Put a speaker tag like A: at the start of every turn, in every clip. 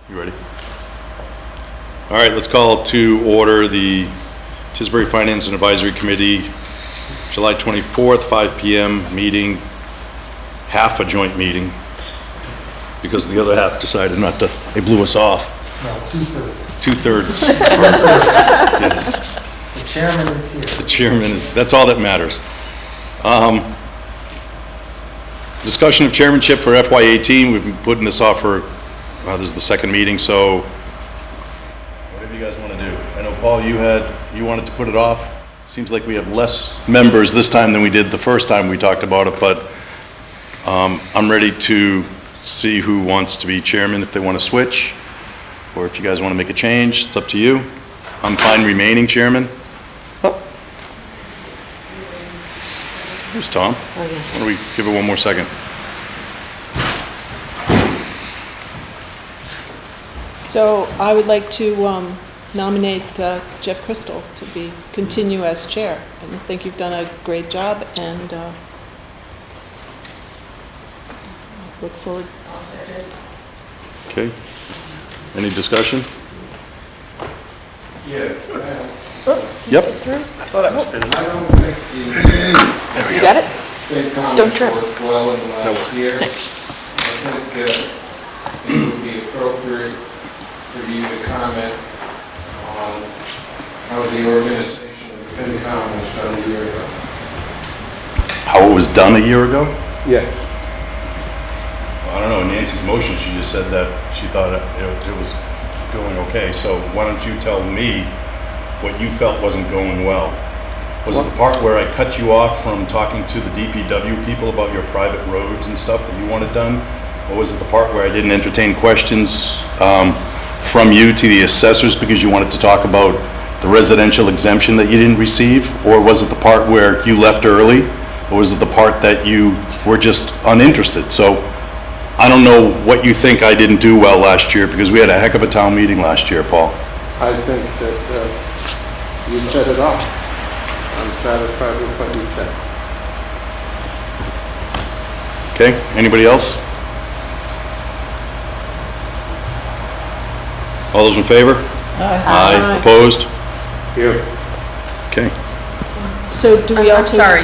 A: You ready? All right, let's call to order the Tisbury Finance and Advisory Committee, July 24th, 5 p.m. meeting, half a joint meeting, because the other half decided not to, they blew us off.
B: No, two-thirds.
A: Two-thirds. Yes.
B: The chairman is here.
A: The chairman is, that's all that matters. Discussion of chairmanship for FY18. We've been putting this off for, this is the second meeting, so whatever you guys want to do. I know, Paul, you wanted to put it off. Seems like we have less members this time than we did the first time we talked about it, but I'm ready to see who wants to be chairman, if they want to switch, or if you guys want to make a change, it's up to you. I'm fine remaining chairman. Oh. Here's Tom. Why don't we give it one more second?
C: So I would like to nominate Jeff Crystal to continue as chair. And I think you've done a great job, and look forward.
A: Okay. Any discussion?
D: Yeah.
A: Yep.
D: I thought I was finished. I don't think
C: You got it?
D: the
C: Don't trip.
D: worked well in the last year. I think it would be appropriate for you to comment on how the organization of the FinCom was done a year ago.
A: How it was done a year ago?
D: Yeah.
A: I don't know, in Nancy's motion, she just said that she thought it was going okay, so why don't you tell me what you felt wasn't going well? Was it the part where I cut you off from talking to the DPW people about your private roads and stuff that you wanted done? Or was it the part where I didn't entertain questions from you to the assessors because you wanted to talk about the residential exemption that you didn't receive? Or was it the part where you left early? Or was it the part that you were just uninterested? So I don't know what you think I didn't do well last year, because we had a heck of a town meeting last year, Paul.
D: I think that you set it up. I'm satisfied with what you said.
A: Okay, anybody else? All those in favor? Aye. Opposed?
D: Here.
A: Okay.
C: So do we
E: I'm
C: also?
E: sorry.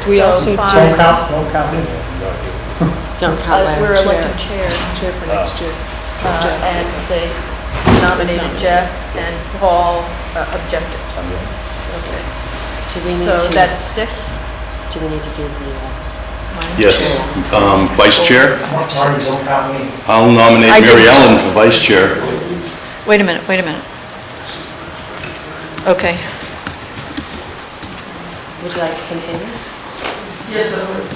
C: We also do.
B: Don't count in.
E: Don't count Larry.
F: We're electing chair,
C: Chair for next year.
F: and they nominated Jeff, and Paul objected. Okay.
E: Do we need
F: So
E: to,
F: that's 6.
E: do we need to do the,
A: Yes, vice chair?
B: Marty, don't count me.
A: I'll nominate
F: I
A: Mary
F: didn't.
A: Ellen for vice chair.
F: Wait a minute. Okay.
E: would you like to continue?
F: Yes, I would.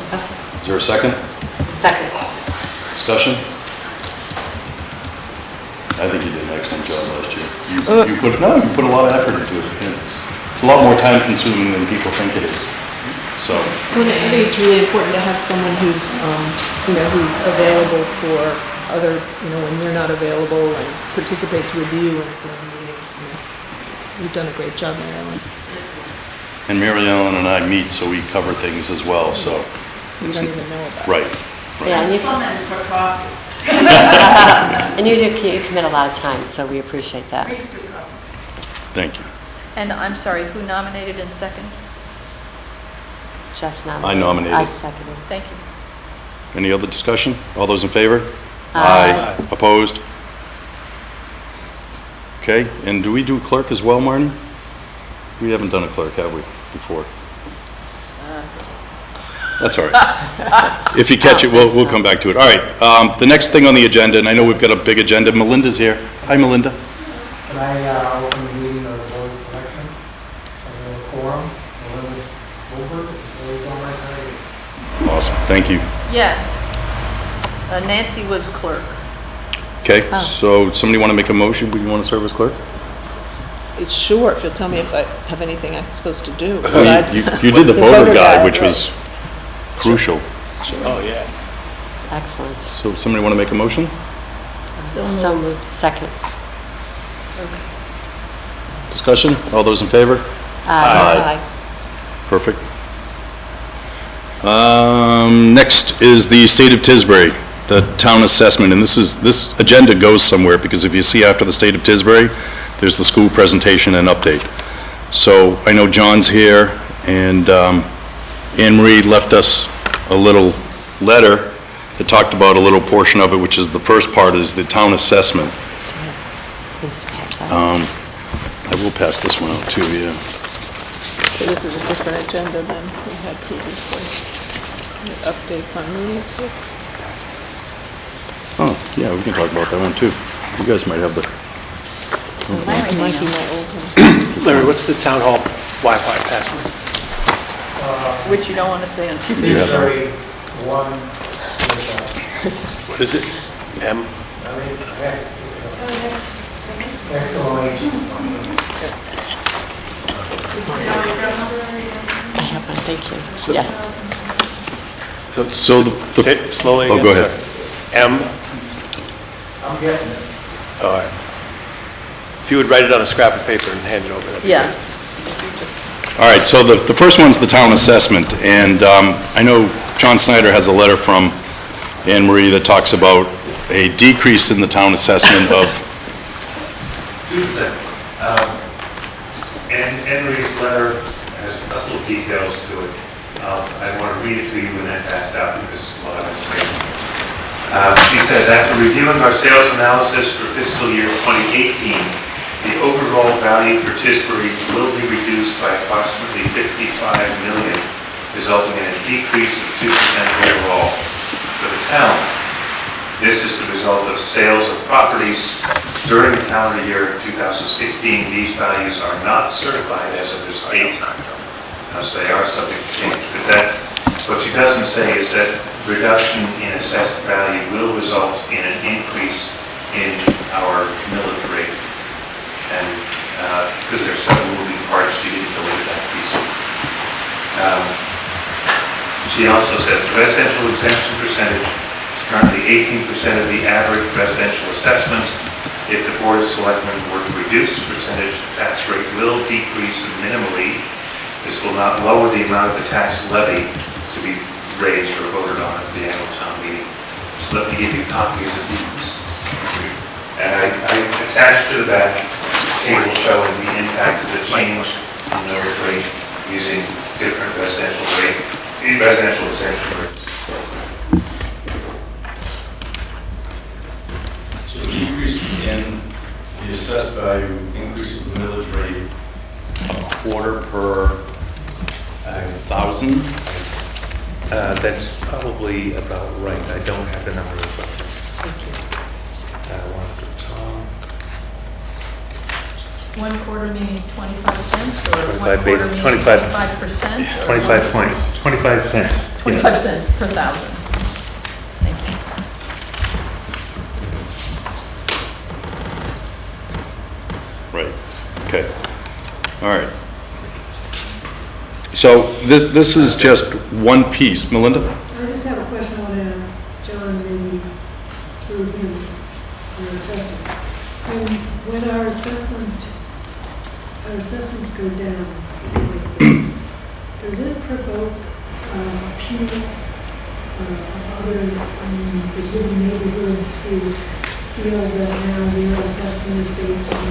A: Is there a second?
E: Second.
A: Discussion? I think you did an excellent job last year. You put a lot of effort into it. And it's a lot more time consuming than people think it is. So,
C: Well, I think it's really important to have someone who's, who's available for other, when you're not available, and participates with you in some meetings. And you've done a great job, Mary Ellen.
A: and Mary Ellen and I meet, so we cover things as well, so.
C: You don't even know about it.
A: Right.
E: Yeah, and you,
F: for coffee.
E: and you commit a lot of time, so we appreciate that.
A: Thank you.
F: And I'm sorry, who nominated in second?
E: Jeff nominated.
A: I nominated.
E: I seconded.
F: Thank you.
A: Any other discussion? All those in favor?
E: Aye.
A: Opposed? Okay, and do we do clerk as well, Marnie? We haven't done a clerk, have we, before? That's all right. If you catch it, we'll come back to it. All right, the next thing on the agenda, and I know we've got a big agenda, Melinda's here. Hi, Melinda.
B: Can I open the meeting of the Board of Selectmen? Quorum, over, on my side.
A: Awesome, thank you.
F: Yes. Nancy was clerk.
A: Okay,
E: Oh.
A: so somebody want to make a motion? Would you want to serve as clerk?
C: It's sure, if you'll tell me if I have anything I'm supposed to do.
A: Well,
C: besides
A: you did the voter guide, which
C: right.
A: was crucial.
E: Excellent.
A: So somebody want to make a motion?
E: So moved. Second.
A: Discussion? All those in favor?
C: Aye.
A: Perfect. Next is the State of Tisbury. the town assessment, and this agenda goes somewhere, because if you see after the state of Tisbury, there's the school presentation and update. So I know John's here, and Anne Marie left us a little letter that talked about a little portion of it, which is the first part is the town assessment.
E: Needs to pass out.
A: I will pass this one out too, yeah.
C: So this is a different agenda than we had previously. The updates on meetings with.
A: Oh, yeah, we can talk about that one too. You guys might have the,
C: Mikey, my old one.
G: Larry, what's the town hall Wi-Fi password?
F: Which you don't want to say on TV.
B: Tisbury, one,
G: What is it? M?
B: exclamation.
E: I have one, thank you. Yes.
A: So
G: Say it slowly
A: Oh,
G: again.
A: go ahead.
G: Sorry. M?
B: I'm getting it.
G: All right. If you would write it on a scrap of paper and hand it over, that'd be
F: Yeah.
G: great.
A: All right, so the first one's the town assessment, and I know John Snyder has a letter from Anne Marie that talks about a decrease in the town assessment of,
H: 2%. And Henry's letter has a couple of details to it. I want to read it to you and then pass it out because it's a lot of information. She says, after reviewing our sales analysis for fiscal year 2018, the overall value for Tisbury will be reduced by approximately $55 million, resulting in a decrease of 2% overall for the town. This is the result of sales of properties during the calendar year 2016. These values are not certified as of this date, so they are subject to change. But what she doesn't say is that reduction in assessed value will result in an increase in our millage rate. And because there's some moving parts, she didn't go into that piece. She also says the residential exemption percentage is currently 18% of the average residential assessment. If the Board of Selectmen were to reduce the percentage, the tax rate will decrease minimally. This will not lower the amount of the tax levy to be raised or voted on at the annual town meeting. So let me give you copies of these. And I attached to that table showing the impact of the change in millage rate using different residential exemption rates.
A: so the decrease in the assessed value increases the millage rate a quarter per 1,000.
H: That's probably about right. I don't have the number in front of me. One for Tom.
F: 1/4 meaning 25 cents, or
H: 25
F: 1/4 meaning
H: 25
F: 25%?
H: 25 cents.
F: 25 cents per thousand. Thank you.
A: Right, okay. All right. So this is just one piece. Melinda?
I: I just have a question I want to ask John, maybe through him, our assessor. When our assessments go down like this, does it provoke appeals of others, the given neighborhoods who feel that now their assessment is based on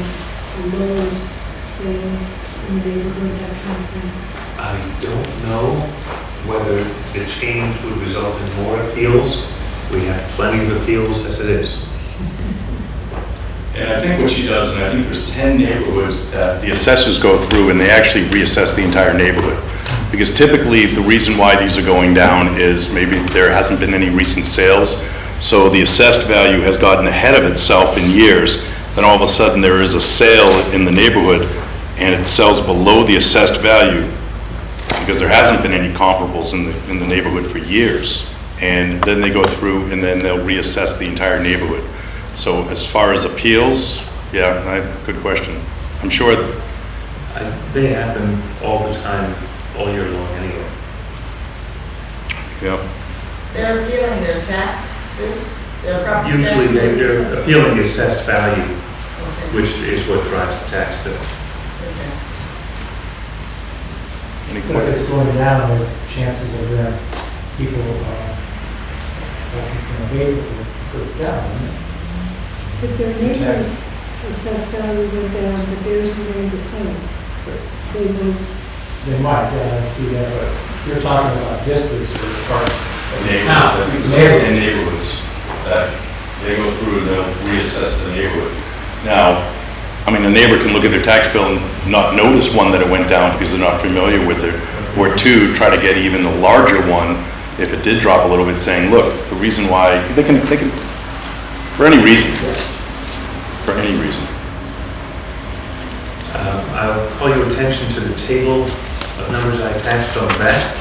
I: the lower sales in the neighborhood, that kind of thing?
H: I don't know whether the change would result in more appeals. We have plenty of appeals as it is.
A: And I think what she does, and I think there's 10 neighborhoods that the assessors go through and they actually reassess the entire neighborhood. Because typically, the reason why these are going down is maybe there hasn't been any recent sales, so the assessed value has gotten ahead of itself in years. Then all of a sudden, there is a sale in the neighborhood, and it sells below the assessed value, because there hasn't been any comparables in the neighborhood for years. And then they go through and then they'll reassess the entire neighborhood. So as far as appeals, yeah, good question. I'm sure.
H: They happen all the time, all year long anyway.
A: Yeah.
J: They're appealing their taxes, their property
H: Usually
J: taxes.
H: they're appealing the assessed value,
J: Okay.
H: which is what drives the tax bill.
J: Okay.
A: Any
B: But if
A: questions?
B: it's going down, the chances of them, people asking for an abatement, it goes down, isn't it?
I: If their neighbor's assessed value went down, but theirs remained the same, they would,
B: They might, yeah, I see that, but you're talking about districts or parts of the
A: Neighborhoods,
B: town.
A: I think it's in neighborhoods, that they go through, they'll reassess the neighborhood. Now, I mean, a neighbor can look at their tax bill and not notice, one, that it went down because they're not familiar with it, or two, try to get even a larger one, if it did drop a little bit, saying, look, the reason why, they can, for any reason,
H: I'll call your attention to the table of numbers I attached on the back,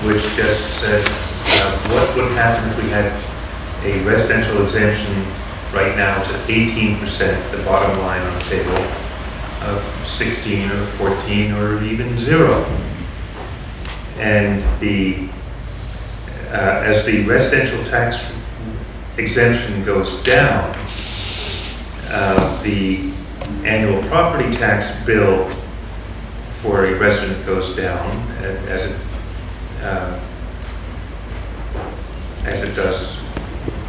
H: which just said what would happen if we had a residential exemption right now to 18%, the bottom line on the table, of 16 or 14 or even 0. And as the residential tax exemption goes down, the annual property tax bill for a resident goes down as it does,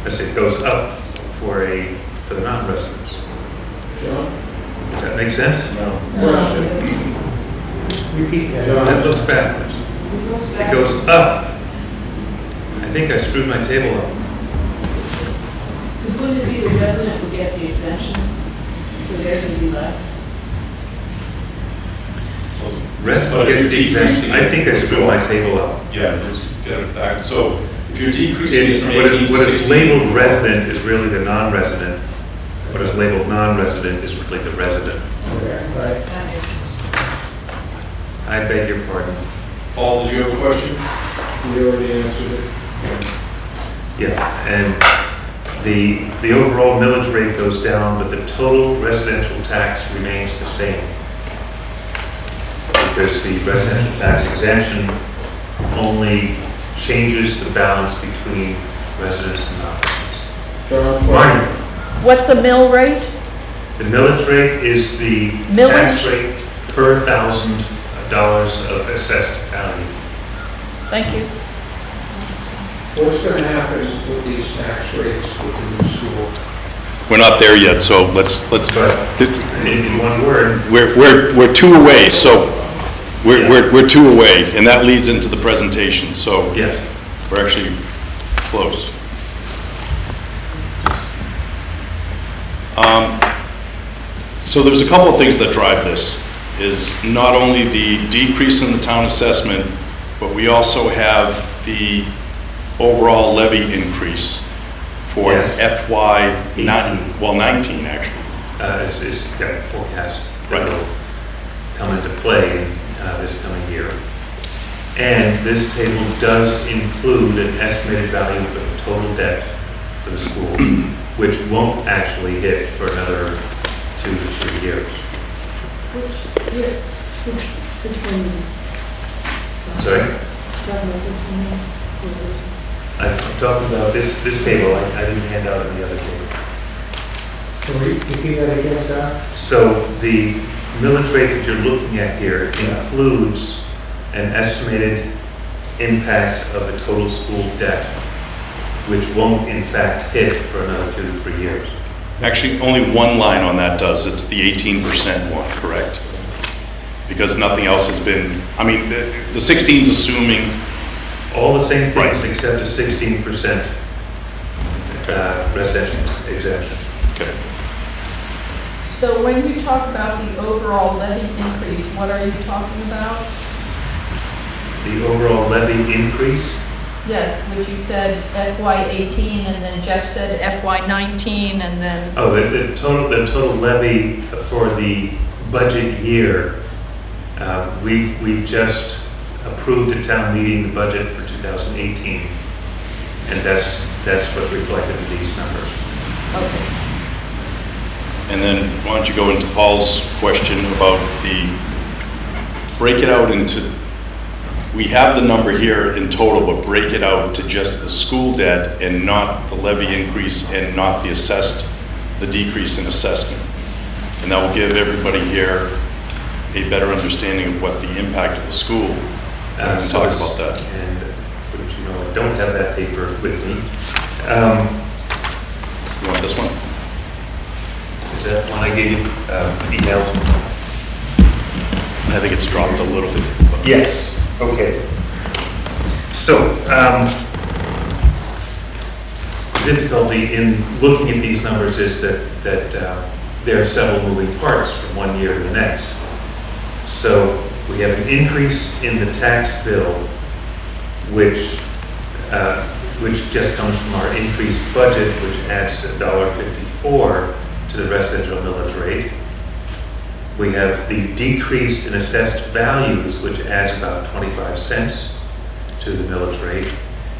H: as it goes up for the non-residents.
D: John?
H: Does that make sense?
D: No.
B: Repeat that.
H: That looks backwards. It goes up. I think I screwed my table up.
C: Because wouldn't it be the resident would get the exemption, so theirs would be less?
H: Resident gets the exemption. I think I screwed my table up.
A: Yeah, let's get it back. So if you're decreasing it
H: It's,
A: from
H: what
A: 18 to
H: is
A: 16.
H: labeled resident is really the non-resident. What is labeled non-resident is really the resident.
B: Okay, right.
C: That makes sense.
H: I beg your pardon.
A: Paul, do you have a question?
D: We already answered it.
H: Yeah, and the overall millage rate goes down, but the total residential tax remains the same. Because the residential tax exemption only changes the balance between residents and non-residents.
D: John,
H: Minor.
F: What's a mill rate?
H: The millage rate is the tax rate per $1,000 of assessed value.
F: Thank you.
D: what's going to happen with these tax rates with the new school?
A: We're not there yet, so let's,
H: But in one word,
A: we're two away, so
H: Yeah.
A: we're two away, and that leads into the presentation, so
H: yes.
A: we're actually close. So there's a couple of things that drive this, is not only the decrease in the town assessment, but we also have the overall levy increase for
H: Yes.
A: FY
H: 18.
A: 19 actually.
H: Is forecast
A: Right.
H: that will come into play this coming year. And this table does include an estimated value of the total debt for the school, which won't actually hit for another 2 to 3 years.
I: which one?
H: Sorry?
I: Talking about this one or this one?
H: I'm talking about this table. I didn't hand out on the other table.
B: So repeat that again, John?
H: So the millage rate that you're looking at here includes an estimated impact of the total school debt, which won't in fact hit for another 2 to 3 years.
A: Actually, only one line on that does, it's the 18% one, correct? Because nothing else has been, I mean, the 16's assuming,
H: All the same things
A: Right.
H: except a 16% residential exemption.
A: okay.
F: So when you talk about the overall levy increase, what are you talking about?
H: The overall levy increase,
F: Yes, which you said FY 18, and then Jeff said FY 19, and then,
H: the total levy for the budget year, we've just approved at town meeting the budget for 2018, and that's what's reflected in these numbers.
F: okay.
A: And then why don't you go into Paul's question about break it out into, we have the number here in total, but break it out to just the school debt and not the levy increase and not the decrease in assessment. And that will give everybody here a better understanding of what the impact of the school. We can talk about that.
H: And, but you know, I don't have that paper with me.
A: You want this one?
H: Is that one I gave you, emailed?
A: I think it's dropped a little bit. but-
H: Yes, okay. So, difficulty in looking at these numbers is that there are several moving parts from one year to the next. So we have an increase in the tax bill, which just comes from our increased budget, which adds $1.54 to the residential millage rate. We have the decreased and assessed values, which adds about 25 cents to the millage rate.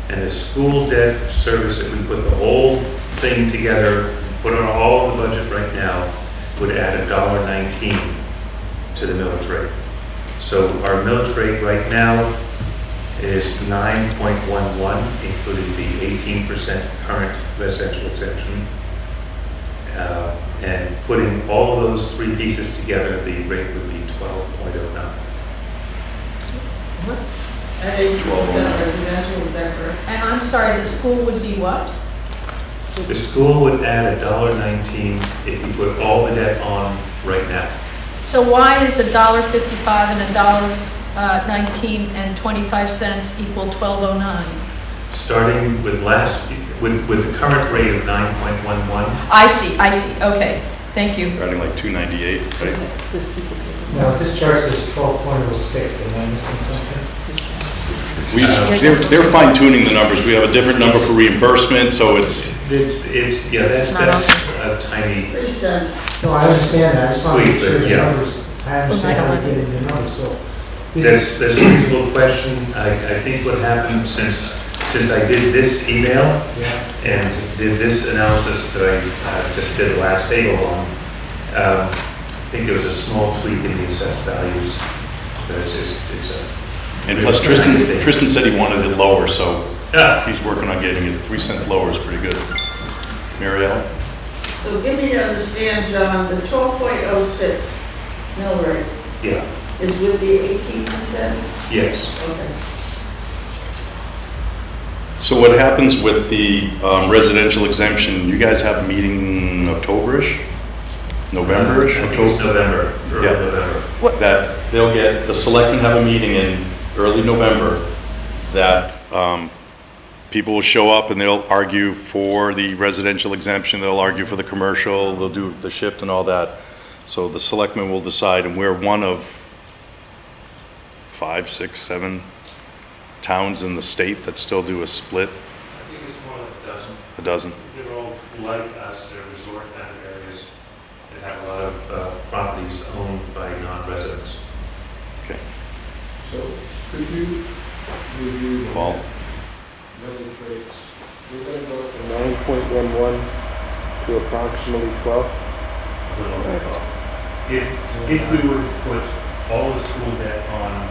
H: And the school debt service, if we put the whole thing together, put on all of the budget right now, would add $1.19 to the millage rate. So our millage rate right now is 9.11, including the 18% current residential exemption. And putting all of those three pieces together, the rate would be 12.09.
J: At 80% residential, is that correct?
F: And I'm sorry, the school would be what?
H: The school would add $1.19 if you put all the debt on right now.
F: So why is $1.55 and $1.19 and 25 cents equal 12.09?
H: Starting with with the current rate of 9.11,
F: I see, okay, thank you.
A: Writing like 298, right?
C: It's this piece of paper.
B: Now, this chart says 12.06, am I missing something?
A: They're fine tuning the numbers. We have a different number for reimbursement, so it's,
H: yeah, that's
C: not
H: a tiny
J: 3 cents.
B: No, I understand that, I just want to make
H: Sweet,
B: sure the
H: yeah.
B: numbers, I understand how to get in the numbers, so.
H: That's a reasonable question. I think what happened since I did this email
B: Yeah.
H: and did this analysis that I just did the last table on, I think there was a small tweak in the assessed values, but it's a.
A: and plus Tristan said he wanted it lower, so
H: Yeah.
A: he's working on getting it 3 cents lower is pretty good. Mary Ellen?
J: So give me to understand, John, the 12.06 mill rate
H: Yeah,
J: is with the 18%?
H: yes.
J: Okay.
A: So what happens with the residential exemption? You guys have a meeting October-ish? November-ish?
H: I think it's November, early
A: Yeah.
H: November.
A: That they'll get, the selectmen have a meeting in early November that people will show up and they'll argue for the residential exemption, they'll argue for the commercial, they'll do the shift and all that. So the selectmen will decide, and we're one of 5, 6, 7 towns in the state that still do a split,
H: I think it's more like
A: a dozen.
H: They're all like us, they're resort kind of areas that have a lot of properties owned by non-residents.
A: Okay.
D: So could you review the
A: Paul?
D: millage rates? We're going to go from 9.11 to approximately 12?
H: If we were to put all the school debt on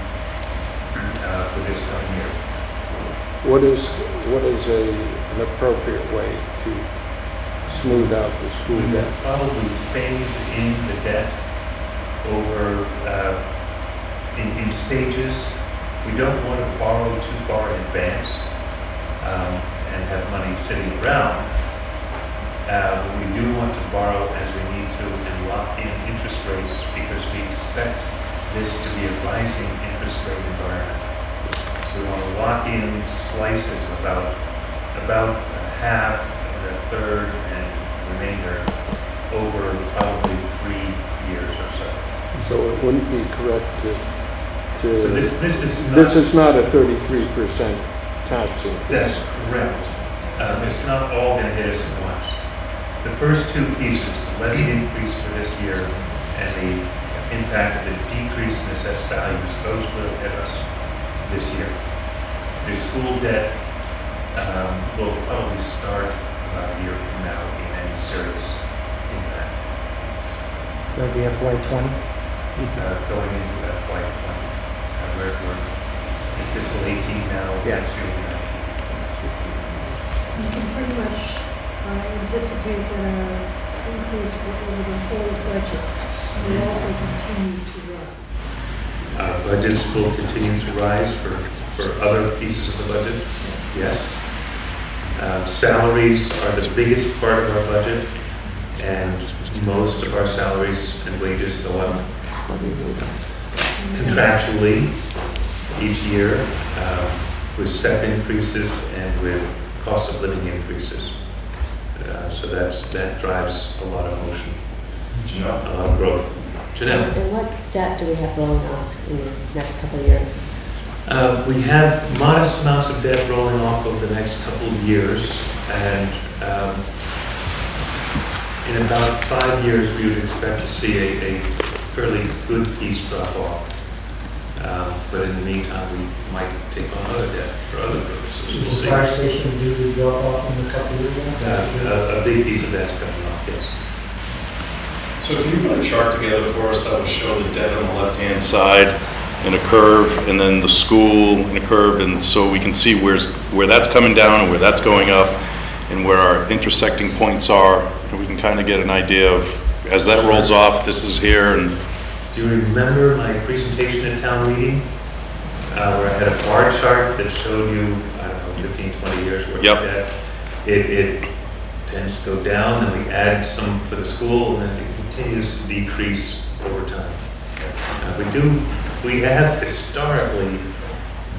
H: for this coming year,
K: What is an appropriate way to smooth out the school
H: we would
K: debt?
H: probably phase in the debt over in stages. We don't want to borrow too far in advance and have money sitting around. We do want to borrow as we need to and lock in interest rates because we expect this to be a rising interest rate environment. We want to lock in slices of about a half and a third and remainder over probably 3 years or so.
K: So it wouldn't be correct
H: So this
K: is not a 33% tax increase.
H: That's correct. It's not all going to hit us at once. The first two pieces, the levy increase for this year and the impact of the decrease in assessed values, those will hit us this year. The school debt will probably start about a year from now in any serious impact
B: That'd be FY '20.
H: going into FY '20. We're in fiscal 18 now,
B: Yeah.
H: next year will be 19.
I: You can pretty much anticipate that our increase over the whole budget will also continue to rise.
H: Budgets will continue to rise for other pieces of the budget, yes. Salaries are the biggest part of our budget, and most of our salaries and wages go up contractually each year with step increases and with cost of living increases. So that drives a lot of motion, a lot of growth. Janelle?
E: And what debt do we have rolling off in the next couple of years?
H: We have modest amounts of debt rolling off over the next couple of years, and in about 5 years, we would expect to see a fairly good piece drop off. But in the meantime, we might take on other debt for other purposes. We'll
B: Is
H: see.
B: the fire station due to drop off in a couple of years?
H: A big piece of that's coming off, yes.
A: So can you put a chart together for us that will show the debt on the left-hand side in a curve, and then the school in a curve, and so we can see where that's coming down and where that's going up, and where our intersecting points are, and we can kind of get an idea of, as that rolls off, this is here, and
H: Do you remember my presentation at town meeting? Where I had a bar chart that showed you, I don't know, 15, 20 years worth
A: Yep.
H: of debt? It tends to go down, and we add some for the school, and then it continues to decrease over time. We have historically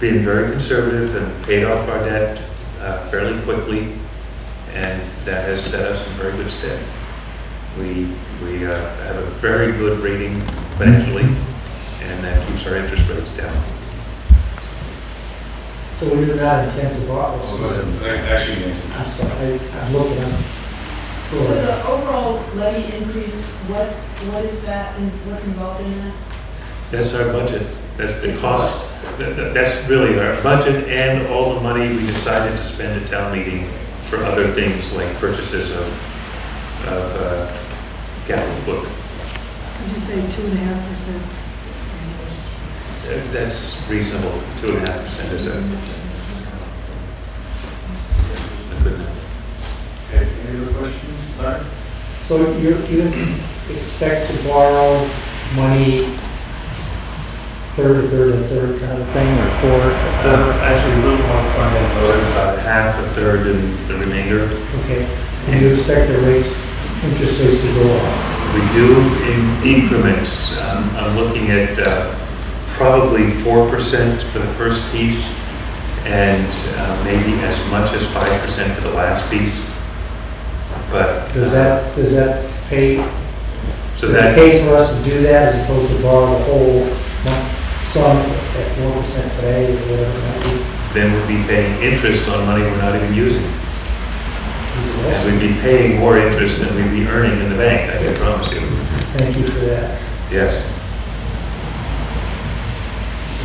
H: been very conservative and paid off our debt fairly quickly, and that has set us in very good stead. We have a very good rating financially, and that keeps our interest rates down.
B: So we do not intend to borrow.
A: actually, Nancy.
B: I'm sorry, I'm looking at.
C: So the overall levy increase, what is that and what's involved in that?
H: That's our budget. That's the cost. That's really our budget and all the money we decided to spend at town meeting for other things like purchases of capital equipment.
I: Did you say 2.5%?
H: That's reasonable. 2.5% is a good number.
D: Okay, any other questions? Larry?
B: So you expect to borrow money third kind of thing, or fourth?
H: Actually, a little more front-end loaded, about half, a third, and the remainder.
B: Okay, and you expect the interest rates to go up?
H: We do in increments. I'm looking at probably 4% for the first piece, and maybe as much as 5% for the last piece. But
B: Does that pay?
H: so
B: Does
H: that
B: it pay for us to do that as opposed to borrow the whole sum at 4% today, or whatever it might be?
H: then we'd be paying interest on money we're not even using.
B: Is it less?
H: And we'd be paying more interest than we'd be earning in the bank, I can promise you.
B: Thank you for that.
H: Yes.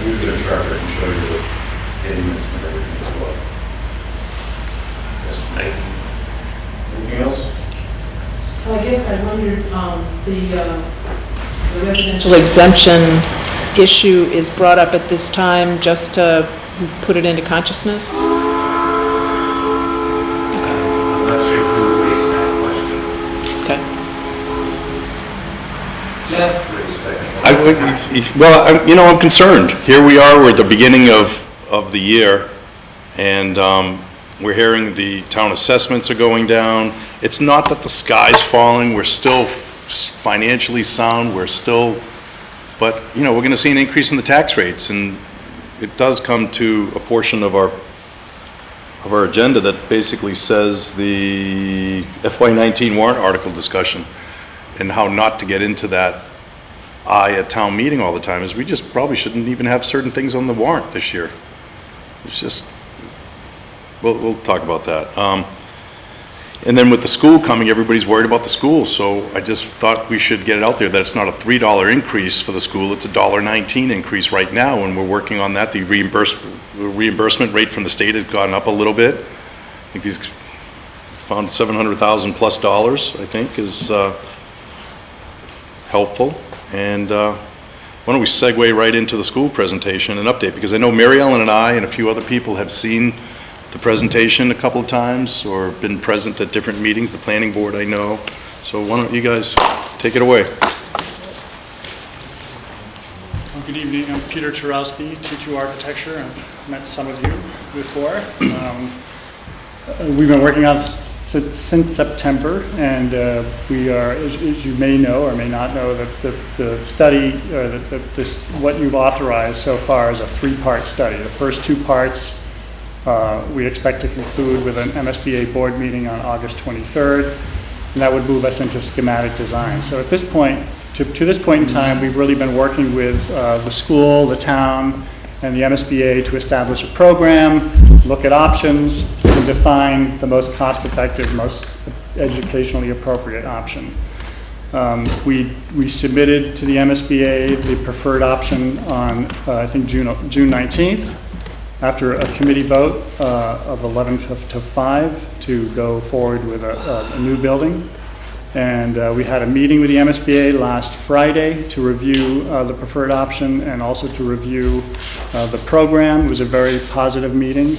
A: We'll get a chart that can show you the payments and everything as well.
H: Thank you.
A: Anything else?
C: Well, I guess I wondered, the residential exemption issue is brought up at this time just to put it into consciousness?
H: I'm not sure if we raised that question.
C: Okay.
D: Jeff?
H: Raised that
A: I
H: question.
A: would, I'm concerned. Here we are, we're at the beginning of the year, and we're hearing the town assessments are going down. It's not that the sky's falling, we're still financially sound, but, we're going to see an increase in the tax rates, and it does come to a portion of our agenda that basically says the FY19 warrant article discussion, and how not to get into that at town meeting all the time, is we just probably shouldn't even have certain things on the warrant this year. It's just, we'll talk about that. And then with the school coming, everybody's worried about the school, so I just thought we should get it out there that it's not a $3 increase for the school, it's a $1.19 increase right now, and we're working on that. The reimbursement rate from the state has gone up a little bit. I think he's found $700,000 plus, I think, is helpful. And why don't we segue right into the school presentation and update, because I know Mary Ellen and I and a few other people have seen the presentation a couple of times or been present at different meetings, the planning board I know. So why don't you guys take it away?
L: Well, good evening, I'm Peter Turowski, T2 Architecture. I've met some of you before. we've been working on since September, and we are, as you may know or may not know, that the study, or what you've authorized so far is a 3-part study. The first 2 parts we expect to conclude with an MSBA board meeting on August 23rd, and that would move us into schematic design. So at this point, to this point in time, we've really been working with the school, the town, and the MSBA to establish a program, look at options, and define the most cost-effective, most educationally appropriate option. We submitted to the MSBA the preferred option on, I think, June 19th, after a committee vote of 11 to 5 to go forward with a new building. And we had a meeting with the MSBA last Friday to review the preferred option and also to review the program. It was a very positive meeting.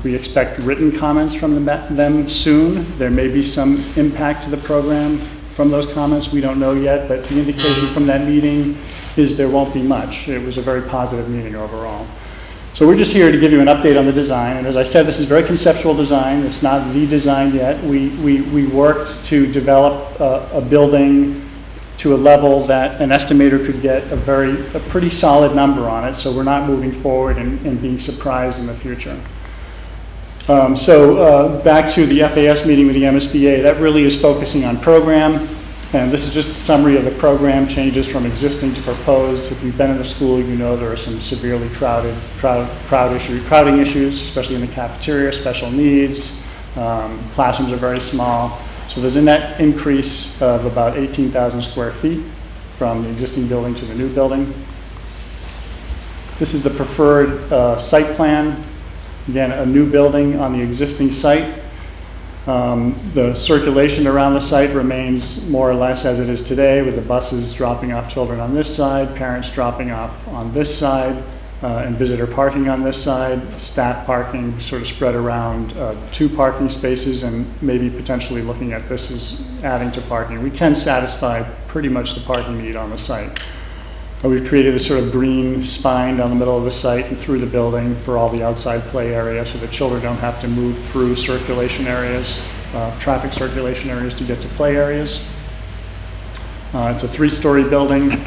L: We expect written comments from them soon. There may be some impact to the program from those comments. We don't know yet, but the indication from that meeting is there won't be much. It was a very positive meeting overall. So we're just here to give you an update on the design. And as I said, this is very conceptual design. It's not the design yet. We worked to develop a building to a level that an estimator could get a pretty solid number on it. So we're not moving forward and being surprised in the future. Back to the FAS meeting with the MSBA, that really is focusing on program. And this is just a summary of the program changes from existing to proposed. If you've been in the school, you know there are some severely crowding issues, especially in the cafeteria, special needs. Classrooms are very small. So there's a net increase of about 18,000 square feet from the existing building to the new building. This is the preferred site plan. Again, a new building on the existing site. The circulation around the site remains more or less as it is today, with the buses dropping off children on this side, parents dropping off on this side, and visitor parking on this side, staff parking sort of spread around 2 parking spaces, and maybe potentially looking at this as adding to parking. We can satisfy pretty much the parking need on the site. We've created a sort of green spine down the middle of the site and through the building for all the outside play area so that children don't have to move through circulation areas, traffic circulation areas to get to play areas. It's a 3-story building,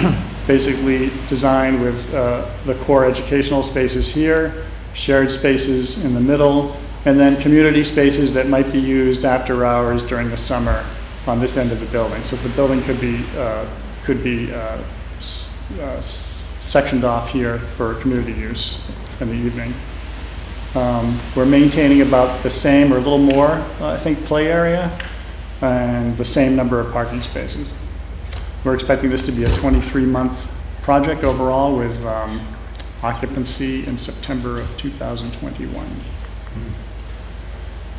L: basically designed with the core educational spaces here, shared spaces in the middle, and then community spaces that might be used after hours during the summer on this end of the building. So the building could be sectioned off here for community use in the evening. We're maintaining about the same or a little more, I think, play area and the same number of parking spaces. We're expecting this to be a 23-month project overall with occupancy in September of 2021.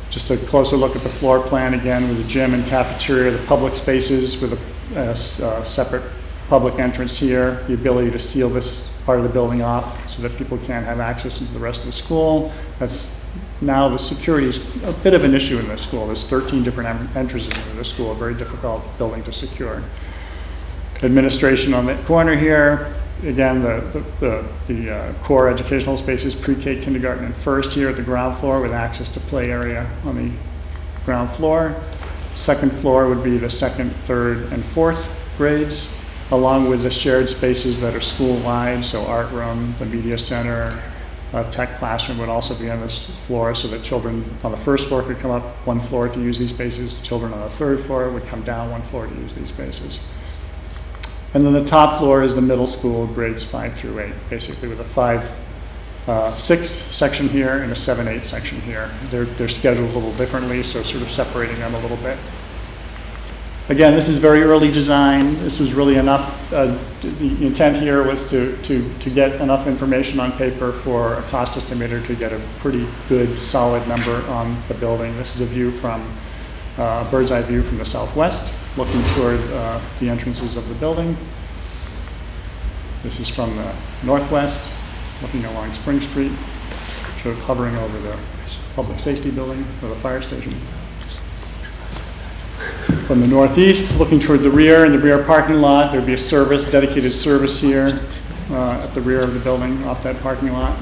L: Just a closer look at the floor plan again with the gym and cafeteria, the public spaces with a separate public entrance here, the ability to seal this part of the building off so that people can't have access into the rest of the school. That's now the security is a bit of an issue in this school. There's 13 different entrances into this school, a very difficult building to secure. Administration on the corner here. Again, the core educational spaces, pre-K, kindergarten, and first here at the ground floor with access to play area on the ground floor. Second floor would be the 2nd, 3rd, and 4th grades, along with the shared spaces that are school-wide, so art room, the media center, tech classroom would also be on this floor so that children on the 1st floor could come up 1 floor to use these spaces. Children on the 3rd floor would come down 1 floor to use these spaces. And then the top floor is the middle school, grades 5 through 8, basically with a 5-6 section here and a 7-8 section here. They're scheduled a little differently, so sort of separating them a little bit. Again, this is very early design. This was really enough. The intent here was to get enough information on paper for a cost estimator to get a pretty good, solid number on the building. This is a view from a bird's eye view from the southwest, looking toward the entrances of the building. This is from the northwest, looking along Spring Street, sort of hovering over the public safety building or the fire station. From the northeast, looking toward the rear, in the rear parking lot, there'd be a dedicated service here at the rear of the building, off that parking lot.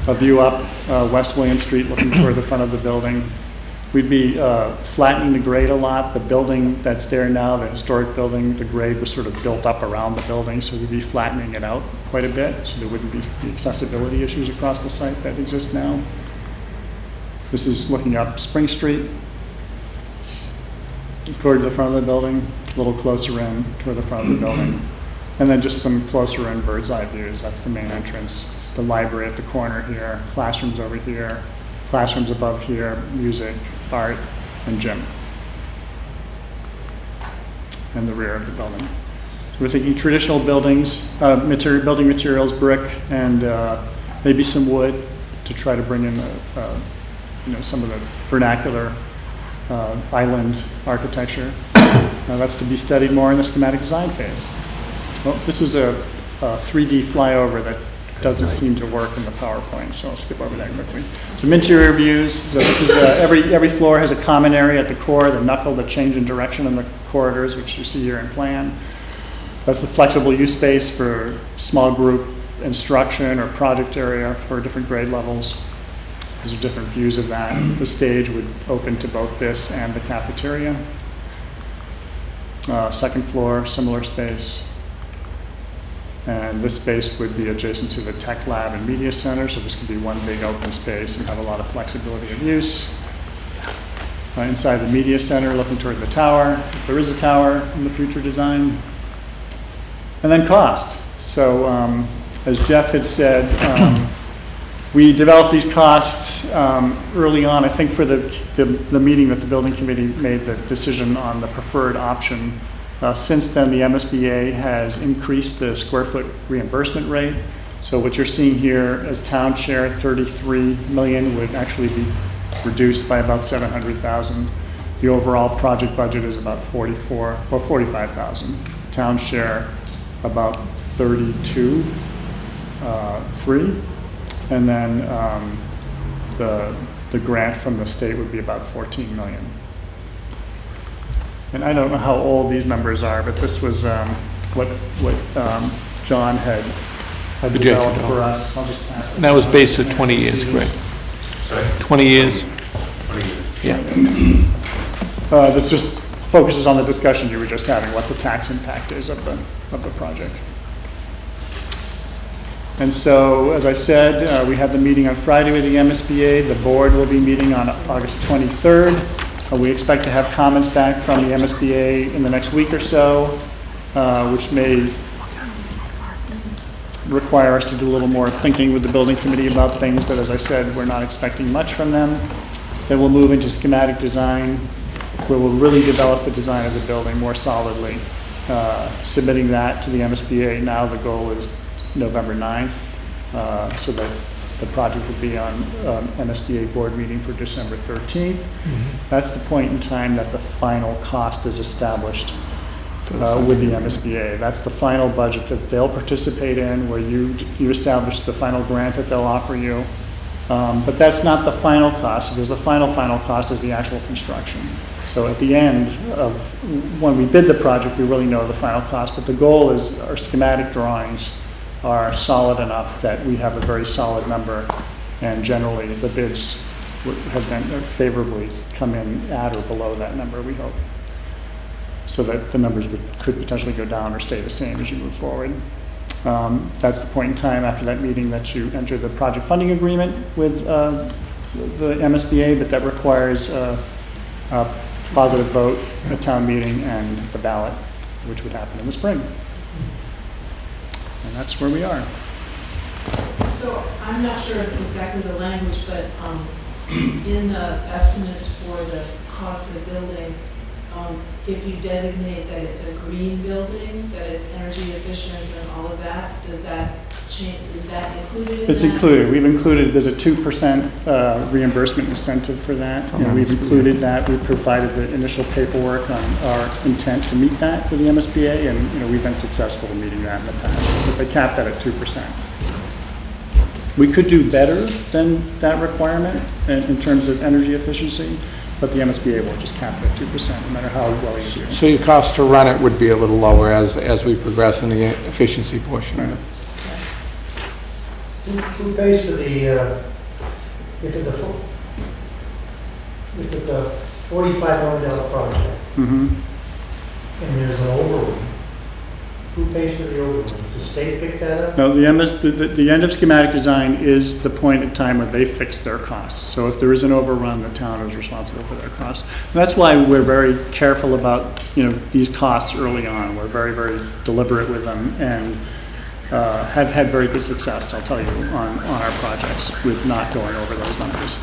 L: a view up West William Street looking toward the front of the building. We'd be flattening the grade a lot. The building that's there now, the historic building, the grade was sort of built up around the building, so we'd be flattening it out quite a bit, so there wouldn't be the accessibility issues across the site that exist now. This is looking up Spring Street, toward the front of the building, a little closer in toward the front of the building. And then just some closer in bird's eye views. That's the main entrance. It's the library at the corner here, classrooms over here, classrooms above here, music, art, and gym. And the rear of the building. So we're thinking traditional buildings, building materials, brick, and maybe some wood to try to bring in some of the vernacular island architecture. That's to be studied more in the schematic design phase. Well, this is a 3D flyover that doesn't seem to work in the PowerPoint, so I'll skip over that quickly. Some interior views. So this is every floor has a common area at the core, the knuckle, the change in direction in the corridors, which you see here in plan. That's the flexible use space for small group instruction or project area for different grade levels. These are different views of that. The stage would open to both this and the cafeteria. Second floor, similar space. And this space would be adjacent to the tech lab and media center, so this could be one big open space and have a lot of flexibility of use. Inside the media center, looking toward the tower, if there is a tower in the future design. And then cost. So as Jeff had said, we developed these costs early on. I think for the meeting that the building committee made the decision on the preferred option. Since then, the MSBA has increased the square foot reimbursement rate. So what you're seeing here as town share, 33 million, would actually be reduced by about 700,000. The overall project budget is about 45,000. Town share about 32, 3. And then the grant from the state would be about 14 million. And I don't know how old these numbers are, but this was what John had developed for us. I'll just pass this
K: That was
L: on.
K: based on 20 years, correct?
H: Sorry?
K: 20 years?
H: 20 years.
K: Yeah.
L: That just focuses on the discussion you were just having, what the tax impact is of the project. And so, as I said, we had the meeting on Friday with the MSBA. The board will be meeting on August 23rd. We expect to have comments back from the MSBA in the next week or so, which may require us to do a little more thinking with the building committee about things, but as I said, we're not expecting much from them. Then we'll move into schematic design, where we'll really develop the design of the building more solidly, submitting that to the MSBA. Now the goal is November 9th, so that the project will be on MSBA board meeting for December 13th. That's the point in time that the final cost is established with the MSBA. That's the final budget that they'll participate in, where you establish the final grant that they'll offer you. But that's not the final cost. Because the final cost is the actual construction. So at the end of when we bid the project, we really know the final cost. But the goal is our schematic drawings are solid enough that we have a very solid number, and generally the bids have been favorably come in at or below that number, we hope, so that the numbers could potentially go down or stay the same as you move forward. That's the point in time after that meeting that you enter the project funding agreement with the MSBA, but that requires a positive vote, a town meeting, and the ballot, which would happen in the spring. And that's where we are.
C: So I'm not sure exactly the language, but in the estimates for the cost of the building, if you designate that it's a green building, that it's energy efficient and all of that, does that change, is that included in that?
L: It's included. We've included, there's a 2% reimbursement incentive for that. And we've included that. We've provided the initial paperwork on our intent to meet that with the MSBA, and we've been successful in meeting that in the past. But they capped that at 2%. We could do better than that requirement in terms of energy efficiency, but the MSBA will just cap it at 2%, no matter how well you do.
K: So your cost to run it would be a little lower as we progress in the efficiency portion of it.
B: Who pays for the, if it's a $45 million project
L: Mhm.
B: and there's an overrun, who pays for the overrun? Does the state pick that up?
L: No, the end of schematic design is the point in time where they fix their costs. So if there is an overrun, the town is responsible for their costs. And that's why we're very careful about, these costs early on. We're very, very deliberate with them and have had very good success, I'll tell you, on our projects with not going over those numbers.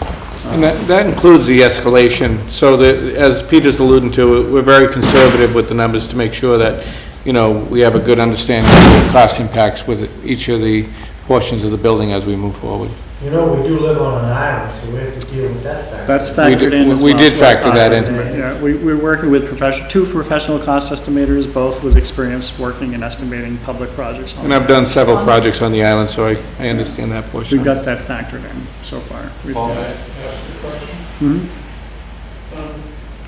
M: And that includes the escalation, so that, as Peter's alluding to, we're very conservative with the numbers to make sure that, we have a good understanding of the cost impacts with each of the portions of the building as we move forward.
B: We do live on an island, so we have to deal with that factor.
L: That's factored in as well.
M: We did factor
L: cost
M: that in.
L: estimate. Yeah, we're working with two professional cost estimators, both with experience working and estimating public projects.
M: And I've done several projects on the island, so I understand that portion.
L: We've got that factored in so far.
D: Paul, may I ask a question?
L: Mhm.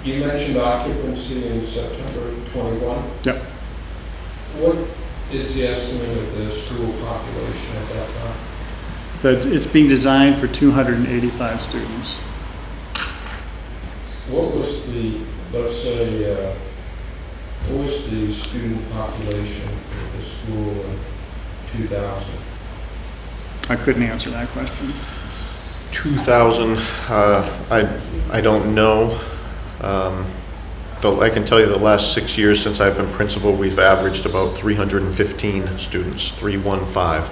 D: You mentioned occupancy in September 21.
L: Yep.
D: What is the estimate of the school population at that time?
L: But it's being designed for 285 students.
D: What was the, let's say, what was the student population for the school in 2000?
L: I couldn't answer that question.
N: 2,000, I don't know. I can tell you the last 6 years since I've been principal, we've averaged about 315 students, 315.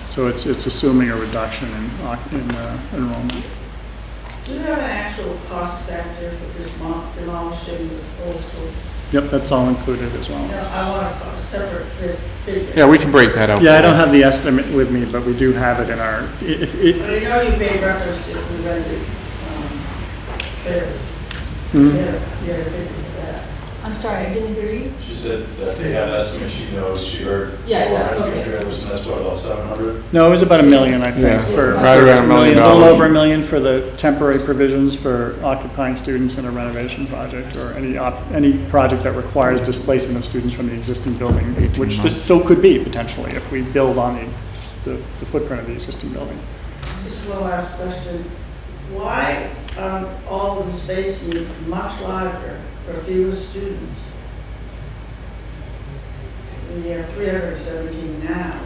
L: So it's assuming a reduction in enrollment.
J: Do you have an actual cost factor for this demolishing this old school?
L: Yep, that's all included as well.
J: I want a separate figure.
M: Yeah, we can break that out.
L: Yeah, I don't have the estimate with me, but we do have it in our,
J: But I know you made reference to if we rented trailers.
L: Mhm.
J: Yeah, a figure for that.
F: I'm sorry, I didn't hear you.
A: She said that they have estimates, she knows, she heard.
F: Yeah, okay.
A: Trailers, and that's what, about 700?
L: no, it was about $1 million, I think.
M: Yeah,
L: for
M: right around $1 million.
L: A little over $1 million for the temporary provisions for occupying students in a renovation project or any project that requires displacement of students from the existing building, which this still could be potentially if we build on the footprint of the existing building.
J: Just one last question. Why are all of the space needs much larger for fewer students? We have 317 now.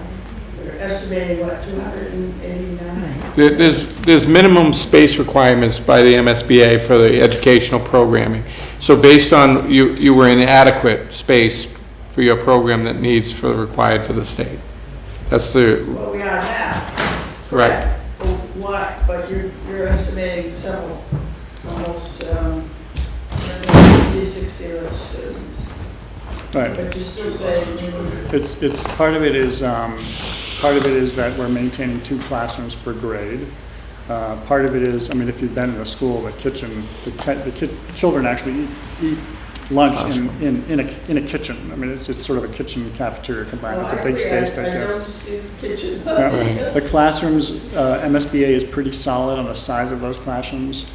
J: We're estimating, 289?
M: There's minimum space requirements by the MSBA for the educational programming. So based on, you were in adequate space for your program that needs required for the state. That's the,
J: Well, we are now.
M: correct.
J: But why, but you're estimating several, almost 50, 60 of those students.
L: Right.
J: But you're still saying you need.
L: It's part of it is that we're maintaining 2 classrooms per grade. Part of it is, if you've been in a school, the children actually eat lunch in a kitchen. It's sort of a kitchen cafeteria combined. It's a big space that gets.
J: Kitchen.
L: The classrooms, MSBA is pretty solid on the size of those classrooms.